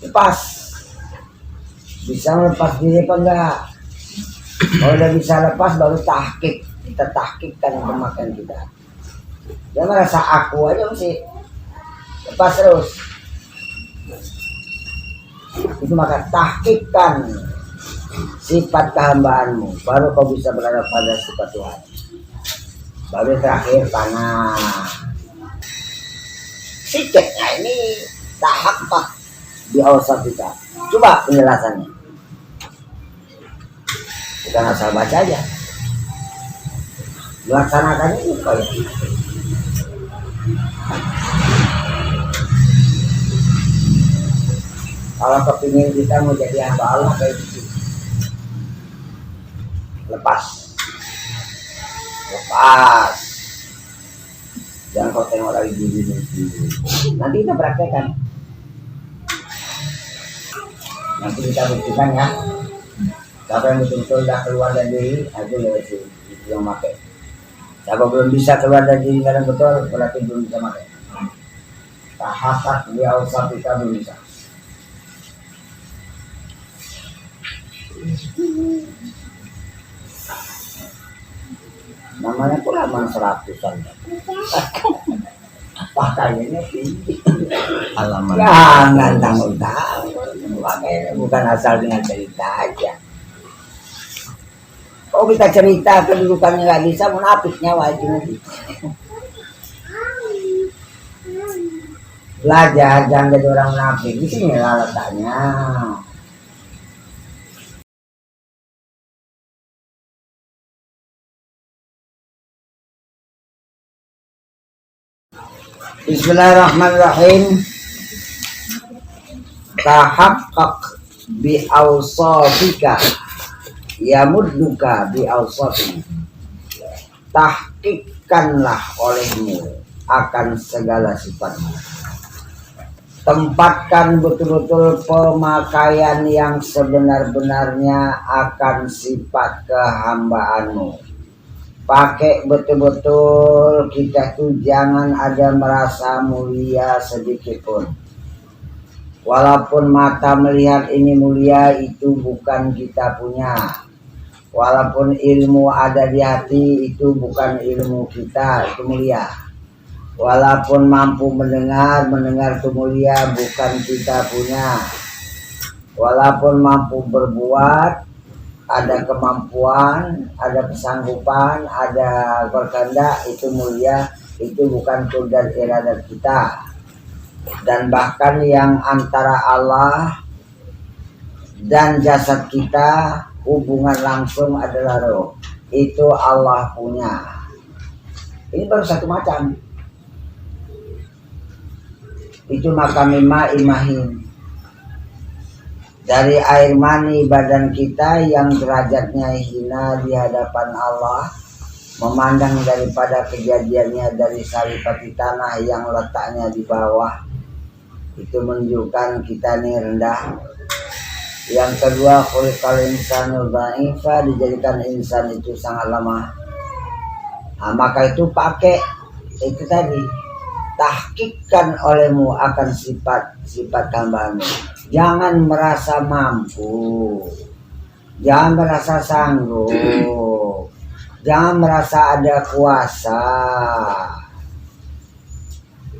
lepas. Bisa melepas diri apa enggak? Kalau udah bisa lepas baru tahqiq. Kita tahqiqkan pemakaian kita. Jangan merasa aku aja mesti lepas terus. Itu maka tahqiqkan sifat kehambaanmu, baru kau bisa berada pada sifat Tuhan. Baru terakhir tanah. Sikitnya ini tahaqqaq di awsaf kita. Coba penjelasannya. Bukan asal baca aja. Melaksanakannya itu kayak kalau kepingin kita mau jadi hamba Allah kayak gitu. Lepas. Jangan kau tengok lagi diri. Nanti kita praktekkan. Nanti kita buktikan ya. Siapa yang betul-betul sudah keluar dari diri, itu yang pakai. Siapa belum bisa keluar dari diri dengan betul, berarti belum bisa pakai. Tahaqqaq di awsaf kita belum bisa. Namanya pula halaman 100-an. Pakaiannya tinggi. Halaman. Jangan tanggung-tanggung. Makanya bukan asal dengan cerita aja. Oh kita cerita kedudukannya nggak bisa, munafiknya wajib nanti. Belajar jangan jadi orang munafik. Di sini lah letaknya. Bismillahirrahmanirrahim. Tahaqqaq bi awsafika yamudduka bi awsafi. Tahqiqkanlah olehmu akan segala sifatmu. Tempatkan betul-betul pemakaian yang sebenar-benarnya akan sifat kehambaanmu. Pakai betul-betul, kita tuh jangan ada merasa mulia sedikit pun. Walaupun mata melihat ini mulia, itu bukan kita punya. Walaupun ilmu ada di hati, itu bukan ilmu kita, itu mulia. Walaupun mampu mendengar itu mulia, bukan kita punya. Walaupun mampu berbuat, ada kemampuan, ada kesanggupan, ada berkehendak, itu mulia, itu bukan qudrat iradat kita. Dan bahkan yang antara Allah dan jasad kita hubungan langsung adalah roh, itu Allah punya. Ini baru satu macam. Itu maka mimma imahin, dari air mani badan kita yang derajatnya hina di hadapan Allah, memandang daripada kejadiannya dari saripati tanah yang letaknya di bawah, itu menunjukkan kita ini rendah. Yang kedua, khuliqal insanu dha'ifa, dijadikan insan itu sangat lemah. Nah, maka itu pakai itu tadi, tahqiqkan olehmu akan sifat hambaanmu. Jangan merasa mampu, jangan merasa sanggup, jangan merasa ada kuasa.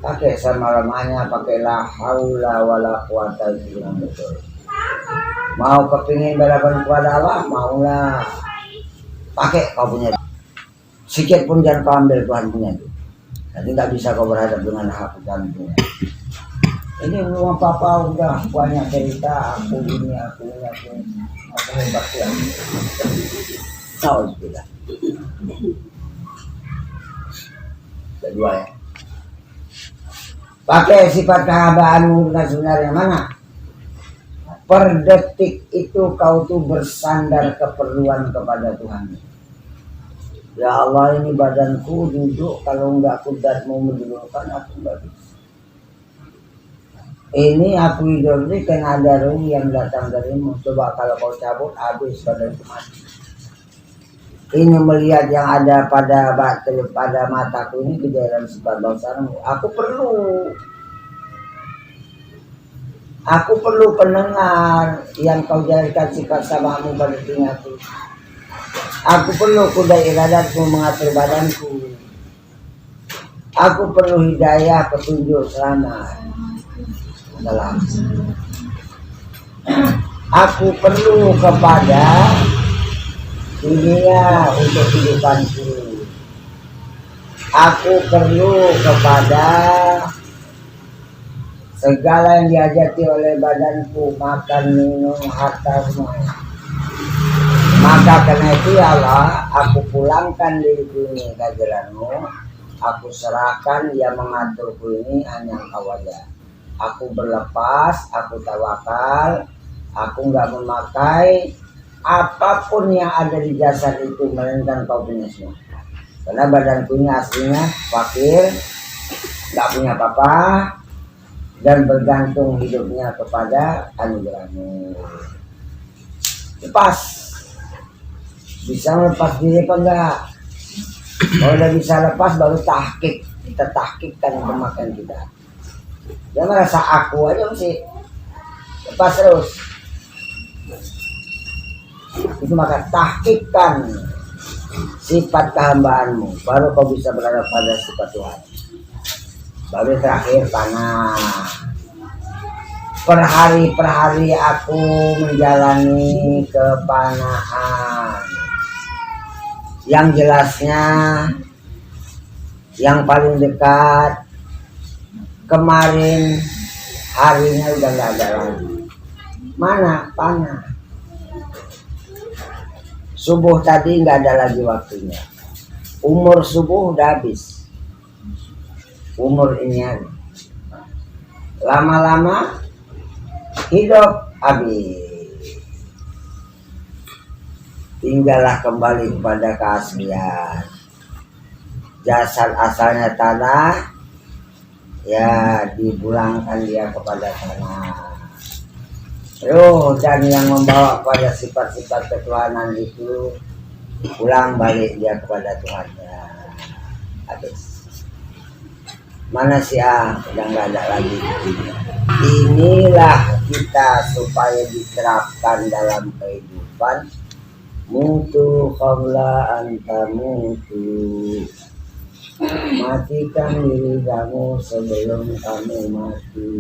Pakai sama lemahnya, pakai la haula wala quwata illa billah. Mau kepingin berhadapan kepada Allah, maulah. Pakai kau punya. Sikit pun jangan kau ambil Tuhan punya itu. Nanti nggak bisa kau berhadap dengan hak Tuhan punya. Ini rumah papa udah banyak cerita, aku ini hebat ya. Tahu sudah. Kedua ya. Pakai sifat kehambaanmu dengan sebenarnya mana? Per detik itu kau tuh bersandar keperluan kepada Tuhan. Ya Allah, ini badanku duduk, kalau enggak qudratmu mendudukkan aku enggak bisa. Ini aku hidup ini kan ada ruh yang datang darimu. Coba kalau kau cabut, habis badanku mati. Ini melihat yang ada pada mataku ini kejadian sifat basarmu. Aku perlu. Aku perlu pendengar yang kau jadikan sifat samamu pada telingaku. Aku perlu kuda iradatmu mengatur badanku. Aku perlu hidayah petunjuk selamat dalam. Aku perlu kepada dunia untuk kehidupanku. Aku perlu kepada segala yang dihajati oleh badanku, makan, minum, harta semua. Maka karena itu ya Allah, aku pulangkan diriku ini ke jalanmu. Aku serahkan yang mengaturku ini hanya Engkau aja. Aku berlepas, aku tawakal, aku nggak memakai apapun yang ada di jasad itu melainkan Kau punya semua. Karena badanku ini aslinya fakir, nggak punya apa-apa, dan bergantung hidupnya kepada anugerah-Mu. Lepas, bisa melepas diri apa enggak? Kalau udah bisa lepas baru tahqiq, kita tahqiqkan pemakaian kita. Jangan merasa aku aja mesti lepas terus. Itu maka tahqiqkan sifat kehambaanmu, baru kau bisa berada pada sifat Tuhan. Baru terakhir panah. Per hari aku menjalani kepanahan. Yang jelasnya, yang paling dekat, kemarin harinya udah nggak ada lagi. Mana panah? Subuh tadi nggak ada lagi waktunya. Umur subuh udah habis. Umur ini lama-lama hidup habis. Tinggallah kembali kepada keaslian. Jasad asalnya tanah, ya dipulangkan dia kepada tanah. Ruh dan yang membawa pada sifat-sifat ketuhanan itu pulang balik dia kepada Tuhannya. Habis. Mana udah nggak ada lagi. Inilah kita supaya diterapkan dalam kehidupan. Mutu qabla anta mutu. Matikan diri kamu sebelum kamu mati.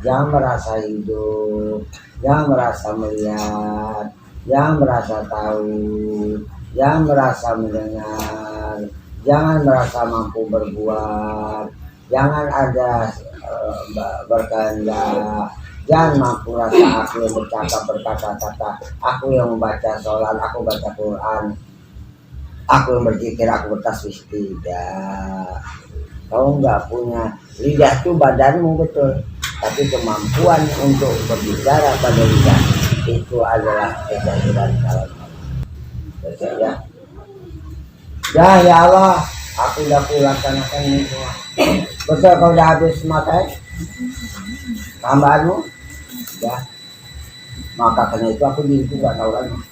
Jangan merasa hidup, jangan merasa melihat, jangan merasa tahu, jangan merasa mendengar, jangan merasa mampu berbuat, jangan ada berkehendak, jangan mampu rasa aku yang bercakap berkata-kata, aku yang membaca sholat, aku baca Quran, aku yang berzikir, aku bertasbih. Tidak, kau nggak punya lidah tuh badanmu betul. Tapi kemampuan untuk berbicara pada lidah itu adalah kejahiran kalau saja. Ya Allah, aku udah laksanakan ini semua. Betul kau udah habis makai tambahanmu, ya. Maka karena itu aku diriku gak tahu lagi.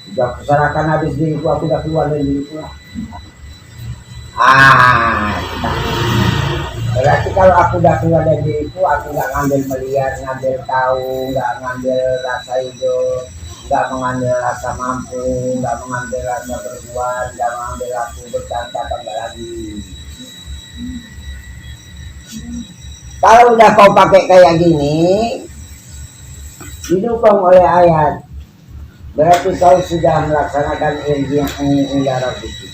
Sudah kuserahkan habis diriku, aku udah keluar dari diriku lah. Berarti kalau aku udah keluar dari diriku, aku nggak ngambil melihat, ngambil tahu, nggak ngambil rasa hidup, nggak mengambil rasa mampu, nggak mengambil rasa berbuat, nggak mengambil aku berkata tambah lagi. Kalau udah kau pakai kayak gini, didukung oleh ayat, berarti kau sudah melaksanakan ilmu itu.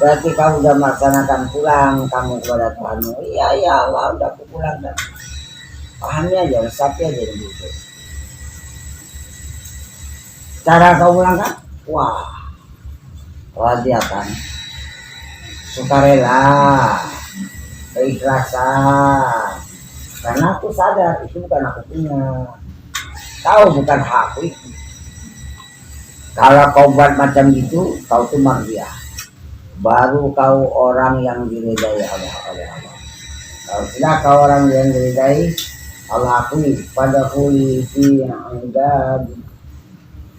Berarti kamu sudah melaksanakan pulang kamu kepada Tuhanmu. Iya ya Allah, udah aku pulang kan. Pahami aja, resapi aja begitu. Cara kau pulang kan? Wah, wadiatan, sukarela, keikhlasan. Karena aku sadar itu bukan aku punya. Kau bukan hakku itu. Kalau kau buat macam gitu, kau tuh mardiah. Baru kau orang yang diridai oleh Allah. Kalau tidak kau orang yang diridai, Allah akui pada kuli fi andad.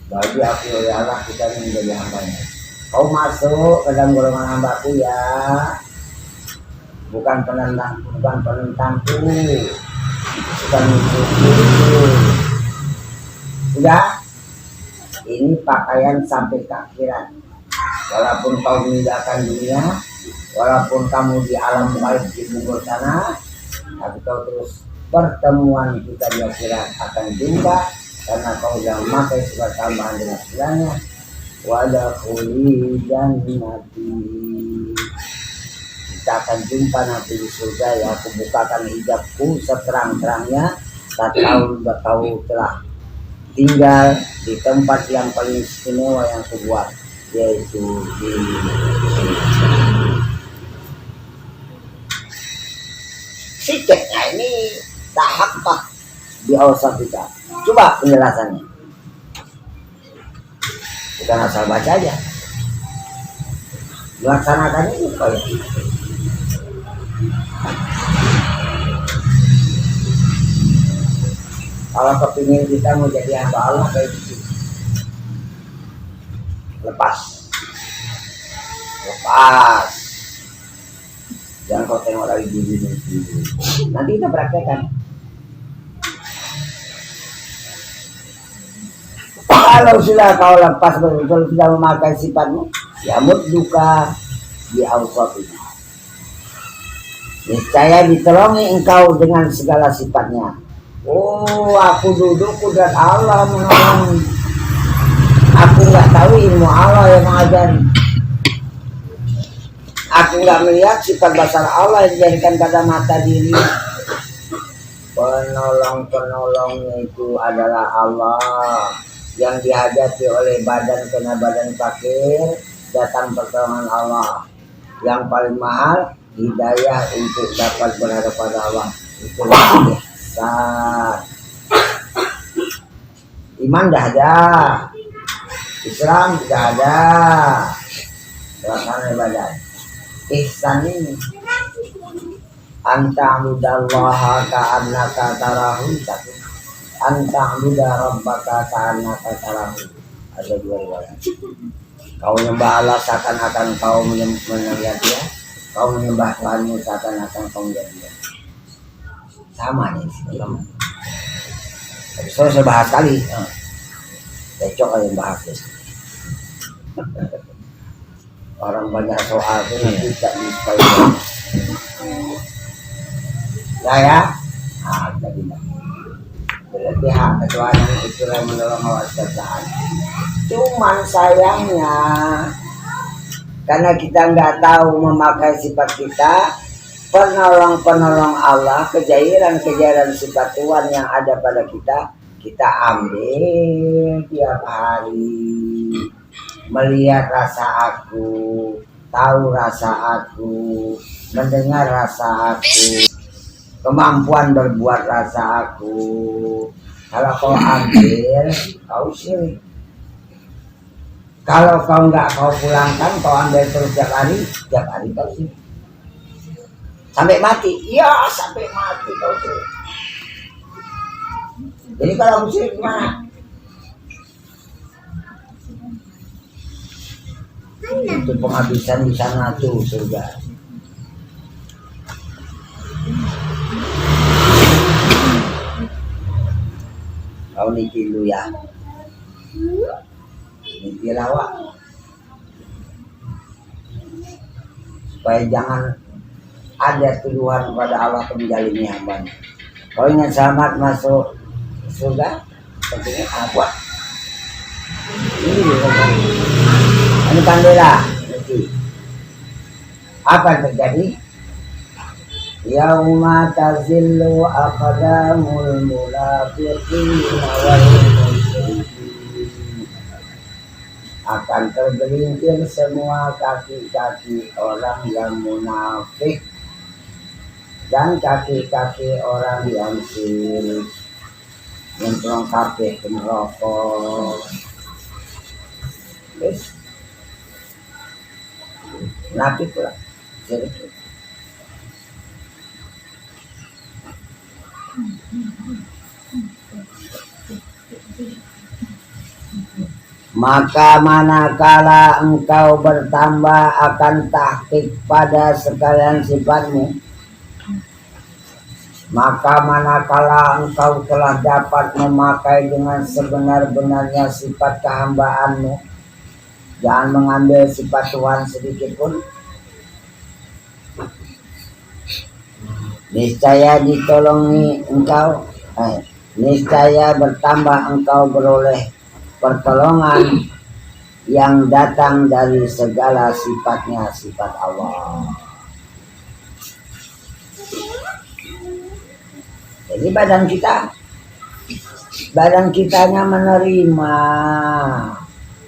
Bagi aku oleh Allah kita menjadi hambanya. Kau masuk ke dalam golongan hambaku ya, bukan penentangku. Sudah, ini pakaian sampai ke akhirat. Walaupun kau meninggalkan dunia, walaupun kamu di alam gaib di kubur sana, tapi kau terus pertemuan kita di akhirat akan jumpa karena kau sudah memakai sifat tambahan dengan segalanya. Wadakuli jannati, kita akan jumpa nanti di surga ya. Aku bukakan hijabku seterang-terangnya. Tak tahu kau telah tinggal di tempat yang paling istimewa yang kubuat, yaitu di siketnya ini tahap di awsat kita. Coba penjelasannya, bukan asal baca aja, dilaksanakannya itu kayak kalau kepingin kita mau jadi hamba Allah kayak gitu, lepas, jangan kau tengok lagi diri. Nanti kita praktekkan. Kalau sudah kau lepas betul, sudah memakai sifatmu, ya duka di awsat ini. Niscaya ditolongi engkau dengan segala sifatnya. Oh, aku duduk kudrat Allah menolong. Aku nggak tahu ilmu Allah yang mengajari. Aku nggak melihat sifat basar Allah yang dijadikan pada mata diri. Penolongnya itu adalah Allah yang dihadapi oleh badan kena badan fakir, datang pertolongan Allah. Yang paling mahal hidayah untuk dapat berhadap pada Allah. Itulah iman dah ada, Islam dah ada, pelaksanaan ibadah. Ihsan ini anta'budallaha ka'annaka tarahu, anta'buda rabbaka ka'annaka tarahu. Ada dua riwayat. Kau menyembah Allah seakan-akan kau melihat dia, kau menyembah Tuhanmu seakan-akan kau melihat dia. Sama nih, sama. Saya bahas kali, cocok aja bahas deh. Orang banyak soal itu nanti tak disepayah. Ya, tadi lah. Berarti hak ketuhanan itu yang menolong awas kesalahan. Cuman sayangnya, karena kita nggak tahu memakai sifat kita, penolong Allah, kejairan sifat Tuhan yang ada pada kita ambil tiap hari. Melihat rasa aku, tahu rasa aku, mendengar rasa aku, kemampuan berbuat rasa aku. Kalau kau ambil, kau syirik. Kalau kau nggak kau pulangkan, kau ambil terus tiap hari kau syirik. Sampai mati, iya sampai mati kau tuh. Jadi kalau musrik gimana? Itu penghabisan di sana tuh surga. Kau niki dulu ya. Niki lawak. Supaya jangan ada tuduhan kepada Allah menjalimi hambanya. Kau ingin selamat masuk surga, tentunya apa? Ini kandela. Apa yang terjadi? Yauma tazillu aqdamul munafiqina wal musyrikin. Akan tergelincir semua kaki-kaki orang yang munafik dan kaki-kaki orang yang syirik, yang kabeh neraka. Wis nabi pula syirik. Maka manakala engkau bertambah akan tahqiq pada sekalian sifatmu, Maka manakala engkau telah dapat memakai dengan sebenar-benarnya sifat kehambaanmu, jangan mengambil sifat Tuhan sedikit pun, niscaya ditolongi engkau, niscaya bertambah engkau beroleh pertolongan yang datang dari segala sifatnya sifat Allah. Jadi badan kitanya menerima,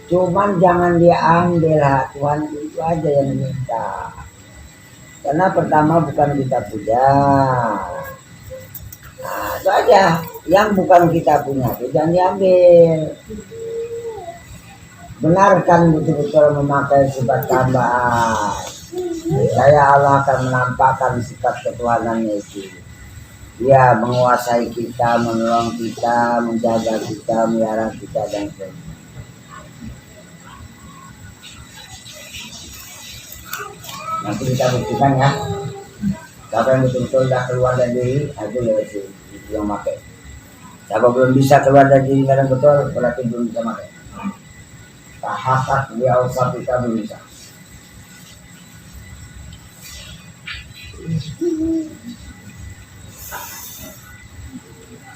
cuman jangan diambil hak Tuhan, itu aja yang minta. Karena pertama bukan kita punya, nah, itu aja yang bukan kita punya, itu jangan diambil. Benarkan betul-betul memakai sifat tambahan. Saya Allah akan menampakkan sifat ketuhanannya itu. Dia menguasai kita, menolong kita, menjaga kita, melihara kita, dan sebagainya. Nanti kita buktikan ya. Siapa yang betul-betul sudah keluar dari diri, itu lewat itu yang pakai. Siapa belum bisa keluar dari diri dengan betul, berarti belum bisa pakai. Tahakat dia usah kita belum bisa.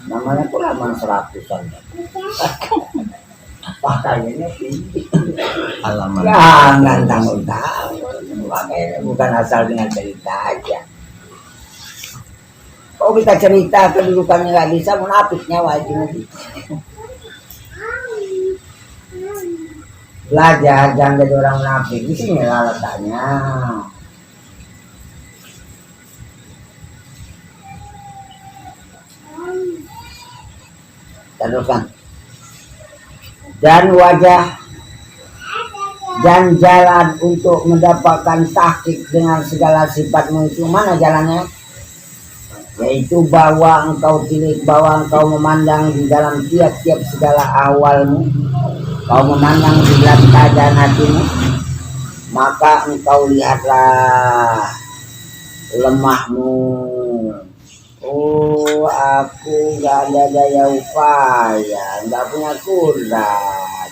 Namanya pun aman 100-an. Pakaiannya tinggi. Alamat. Jangan tanggung-tanggung. Makanya bukan asal dengan cerita aja. Kalau kita cerita kedudukannya nggak bisa, munafiknya wajib nanti. Belajar jangan jadi orang munafik. Di sini lah letaknya. Teruskan. Dan wajah dan jalan untuk mendapatkan tahqiq dengan segala sifatmu itu mana jalannya? Yaitu bahwa engkau tilik, bahwa engkau memandang di dalam tiap-tiap segala awalmu, kau memandang di dalam keadaan hatimu, maka engkau lihatlah lemahmu. Oh, aku gak ada daya upaya, gak punya kudrat.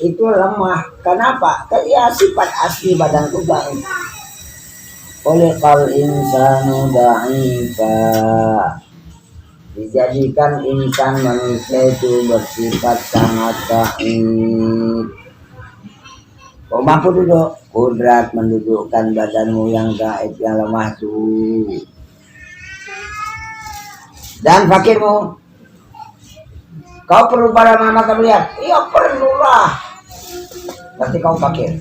Itu lemah. Kenapa? Karena sifat asli badanku baik. Oleh kal insanu da'ifa, dijadikan insan manusia itu bersifat sangat daif. Kau mampu duduk, kudrat mendudukkan badanmu yang gaib, yang lemah itu. Dan fakirmu, kau perlu pada mama kamu lihat? Iya perlulah. Berarti kau fakir.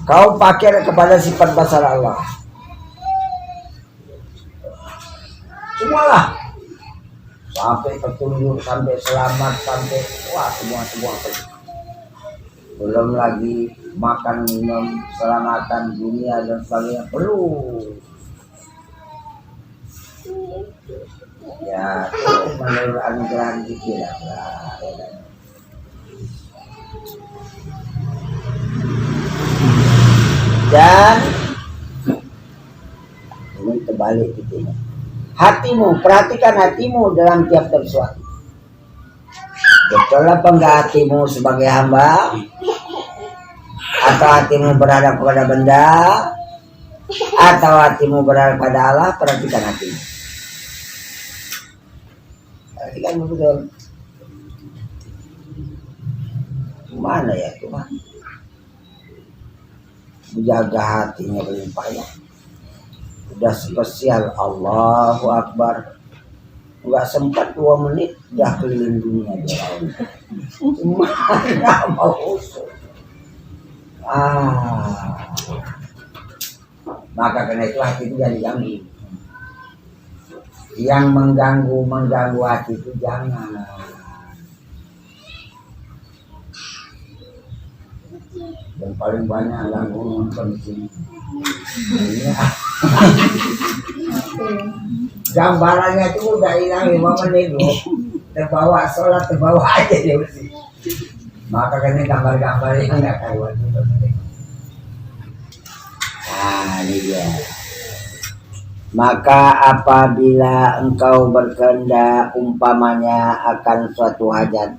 Kau fakir kepada sifat basar Allah. Semualah. Sampai petunjuk, sampai selamat, sampai wah semua. Belum lagi makan, minum, keselamatan dunia dan sebagainya perlu. Ya, itu menurut anugerah kita lah. Dan ini terbalik gitu. Hatimu, perhatikan hatimu dalam tiap sesuatu. Betul apa enggak hatimu sebagai hamba? Atau hatimu berada kepada benda? Atau hatimu berada pada Allah? Perhatikan hatimu. Perhatikan betul. Mana ya Tuhan? Menjaga hatinya berlimpah ya. Udah spesial, Allahu Akbar. Enggak sempat 2 menit udah keliling dunia dia. Mana mau usul. Maka karena itu hati itu jadi ganggu. Yang mengganggu hati itu jangan. Dan paling banyak ganggu nonton di sini. Gambarannya itu udah hilang 5 menit loh. Terbawa sholat, terbawa aja dia bersih. Maka kan ini gambar-gambar yang nggak karuan. Nah ini dia. Maka apabila engkau berkehendak umpamanya akan suatu hajat,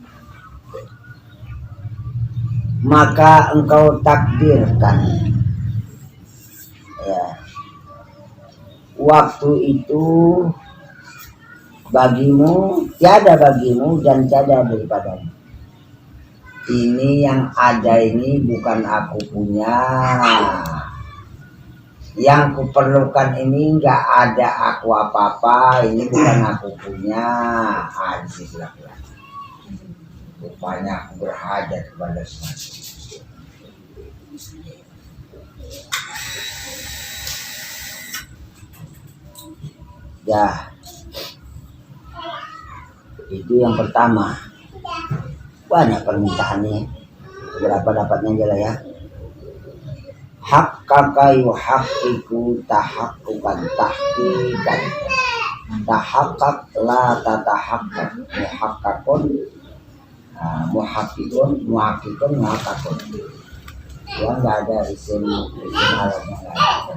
maka engkau takdirkan ya, waktu itu bagimu, tiada bagimu dan tiada daripadamu. Ini yang ada ini bukan aku punya. Yang kuperlukan ini enggak ada aku apa-apa, ini bukan aku punya. Hadis laki-laki. Rupanya aku berhajat kepada sesuatu. Ya, itu yang pertama. Banyak permintaannya. Berapa dapatnya aja lah ya. Haqqaka yuhaqqiqu tahaqquqan tahqiqan. Tahaqqaq la tatahaqqaq. Muhaqqaqun muhaqqiqun muhaqqiqun muhaqqaqun. Ya enggak ada isim alatnya enggak ada.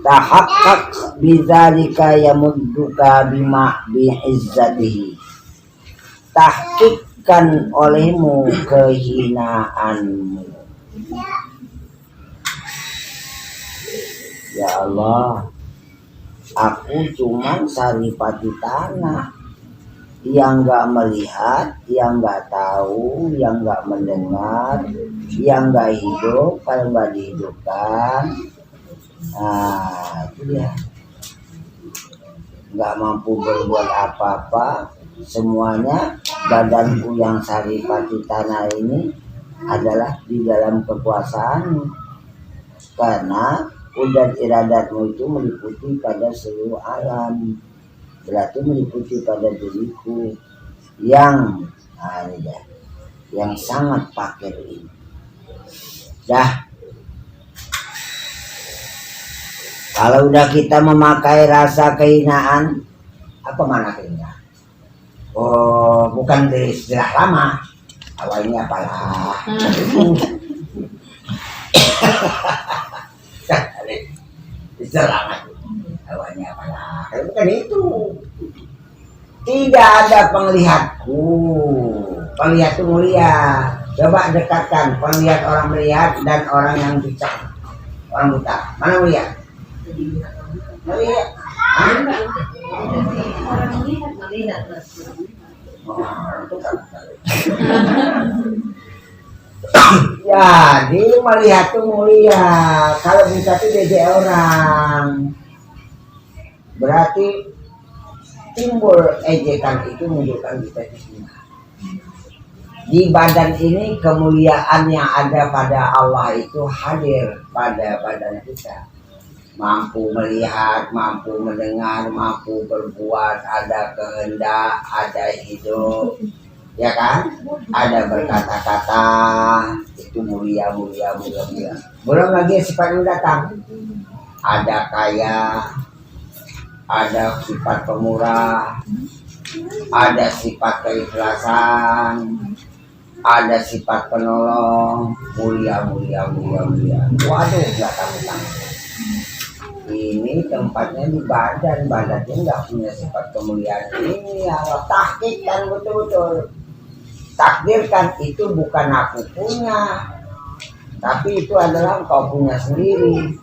Tahaqqaq bidzalika yamudduka bima bi'izzatihi. Tahqiqkan olehmu kehinaanmu. Ya Allah, aku cuman saripati tanah yang enggak melihat, yang enggak tahu, yang enggak mendengar, yang enggak hidup, kalau enggak dihidupkan. Nah, itu dia. Enggak mampu berbuat apa-apa, semuanya badanku yang saripati tanah ini adalah di dalam kekuasaan. Karena udah iradatmu itu meliputi pada seluruh alam, berarti meliputi pada diriku yang ini dah, yang sangat fakir ini. Dah, kalau udah kita memakai rasa kehinaan, apa mana kehinaan? Oh, bukan dari istilah lama. Awalnya apalah. Selamat. Awalnya apalah. Bukan itu. Tidak ada penglihatku. Penglihat itu mulia. Coba dekatkan penglihat orang melihat dan orang yang bicara. Orang buta. Mana mulia? Melihat. Orang melihat. Ya, dia melihat itu mulia. Kalau bisa itu beda orang. Berarti timbul ejekan itu menunjukkan kita hina. Di badan ini kemuliaan yang ada pada Allah itu hadir pada badan kita. Mampu melihat, mampu mendengar, mampu berbuat, ada kehendak, ada hidup. Ya kan? Ada berkata-kata, itu mulia. Belum lagi sifat yang datang. Ada kaya, ada sifat pemurah, ada sifat keikhlasan, ada sifat penolong, mulia. Waduh, nggak tahu. Ini tempatnya di badannya nggak punya sifat kemuliaan ini. Allah tahqiqkan betul-betul. Takdirkan itu bukan aku punya, tapi itu adalah engkau punya sendiri.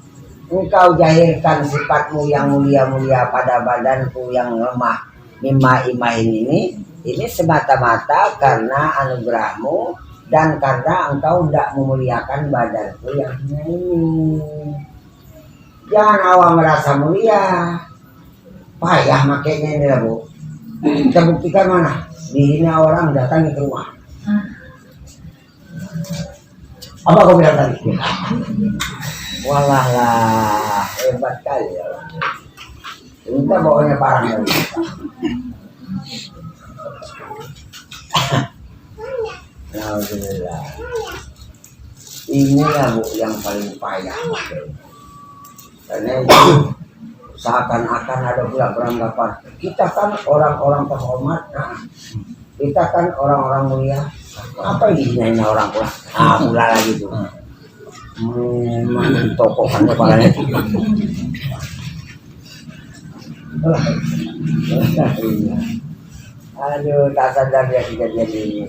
Engkau jahilkan sifatmu yang mulia pada badanku yang lemah imahin ini semata-mata karena anugerahmu dan karena engkau tidak memuliakan badanku yang ini. Jangan awal merasa mulia, payah makainya ini lah Bu. Kita buktikan mana? Dihina orang datang ke rumah. Apa kau bilang tadi? Walah lah, hebat kali ya. Kita bawanya parang lagi. Alhamdulillah. Inilah Bu yang paling payah. Karena itu seakan-akan ada pula beranggapan kita kan orang-orang terhormat, kita kan orang-orang mulia, apa ini orang pula? Pula lagi tuh. Tokoh kan kepalanya. Aduh, tak sadar dia kejadian ini.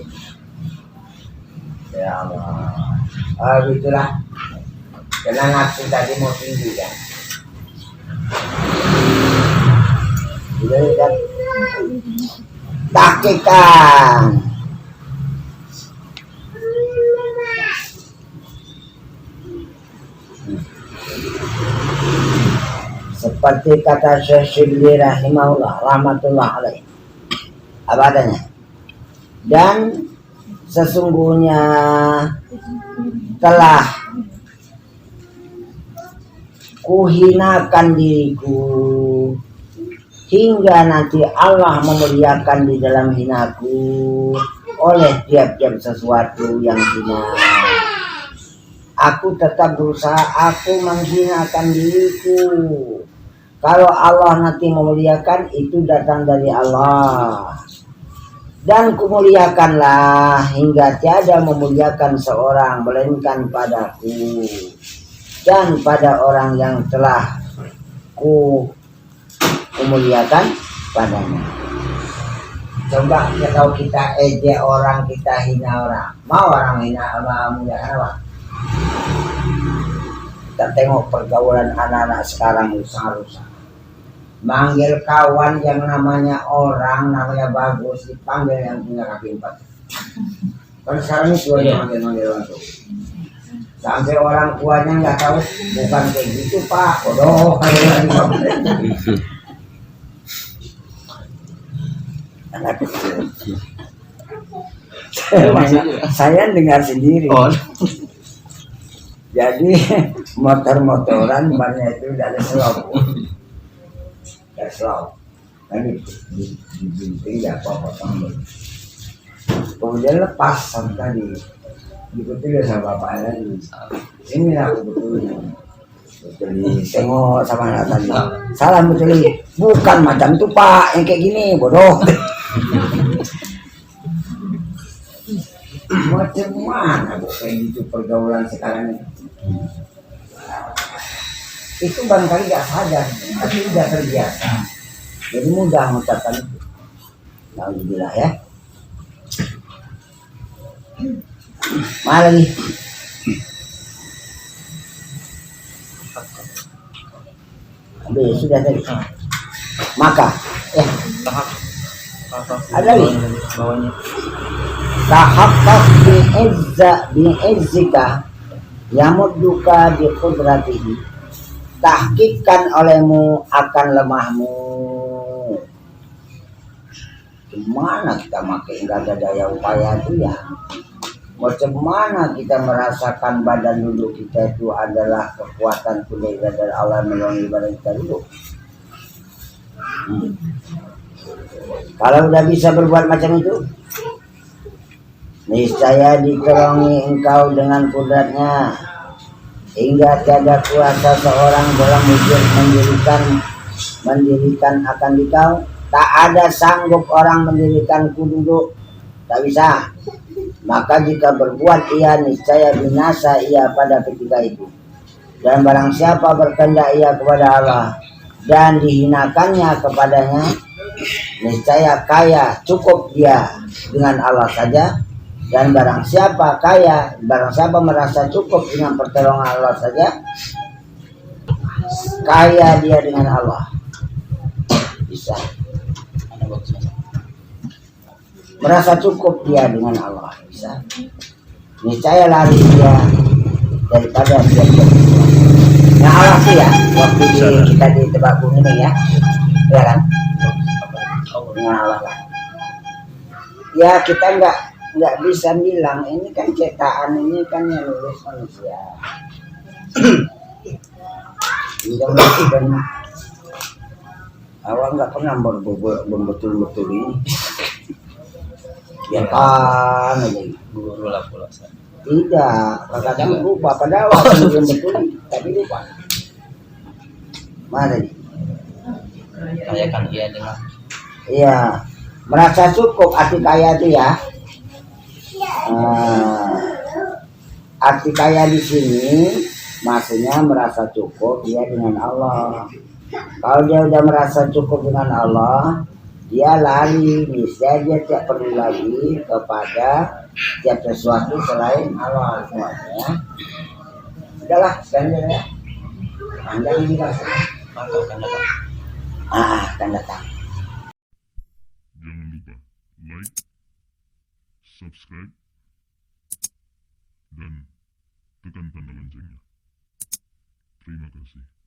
Ya Allah. Itulah. Karena nafsu tadi mau tinggi kan. Jadi kan takikan. Seperti kata Syekh Syibli rahimahullah rahmatullah alaih, apa adanya. Dan sesungguhnya telah kuhinakan diriku hingga nanti Allah memuliakan di dalam hinaku oleh tiap-tiap sesuatu yang hina. Aku tetap berusaha aku menghinakan diriku. Kalau Allah nanti memuliakan, itu datang dari Allah. Dan kumuliakanlah hingga tiada memuliakan seorang melainkan padaku dan pada orang yang telah kumuliakan padanya. Coba kalau kita ejek orang, kita hina orang, mau orang hina sama muliakan apa? Kita tengok pergaulan anak-anak sekarang rusak-rusak. Manggil kawan yang namanya orang, namanya bagus, dipanggil yang punya kaki empat. Kan sekarang itu aja manggil-manggil orang tuh. Sampai orang tuanya nggak tahu, bukan kayak gitu Pak, bodoh. Anak kecil. Saya dengar sendiri. Jadi motor-motoran bannya itu dari Slow. Slow, nanti dibinting ya potong. Kemudian lepas sampai diikuti sama bapaknya. Ini aku betul tengok sama anak tadi. Salam betul, bukan macam itu Pak, yang kayak gini bodoh. Macam mana kayak gitu pergaulan sekarang ini? Itu barangkali gak sadar, tapi sudah terbiasa. Jadi mudah mengucapkan itu. Alhamdulillah ya. Mana lagi? Habis sudah tadi. Maka, ada lagi. Tahaqqaq bi'izzika yamudduka biqudratihi. Tahkikkan olehmu akan lemahmu. Gimana kita makin nggak ada daya upaya itu ya? Macam mana kita merasakan badan dulu kita itu adalah kekuatan kudrat dari Allah melalui badan kita dulu. Kalau udah bisa berbuat macam itu, niscaya ditolongi engkau dengan kudratnya. Hingga tiada kuasa seorang dalam wujud mendirikan akan dikau. Tak ada sanggup orang mendirikanku duduk, tak bisa. Maka jika berbuat ia, niscaya binasa ia pada ketika itu. Dan barang siapa berkehendak ia kepada Allah dan dihinakannya kepadanya, niscaya kaya cukup dia dengan Allah saja. Dan barang siapa merasa cukup dengan pertolongan Allah saja, kaya dia dengan Allah. Bisa. Merasa cukup dia dengan Allah, bisa. Niscaya lari dia daripada dia. Nah Allah sih ya, waktu kita di Tebak Gunung ini ya, ya kan? Dengan Allah lah. Ya kita nggak bisa bilang ini kan cetakan, ini kan yang nulis manusia. Dan awal nggak pernah betul-betul ini. Ya kan aja guru lah pula. Tidak, kadang lupa pada waktu belum betul, tapi lupa. Mana nih? Kaya kan dia dengan. Iya, merasa cukup arti kaya itu ya. Arti kaya di sini maksudnya merasa cukup dia dengan Allah. Kalau dia udah merasa cukup dengan Allah, dia lari, niscaya dia tidak perlu lagi kepada tiap sesuatu selain Allah semuanya. Udahlah, sekarang ya. Panjang juga. Akan datang. Jangan lupa like, subscribe, dan tekan tanda loncengnya. Terima kasih.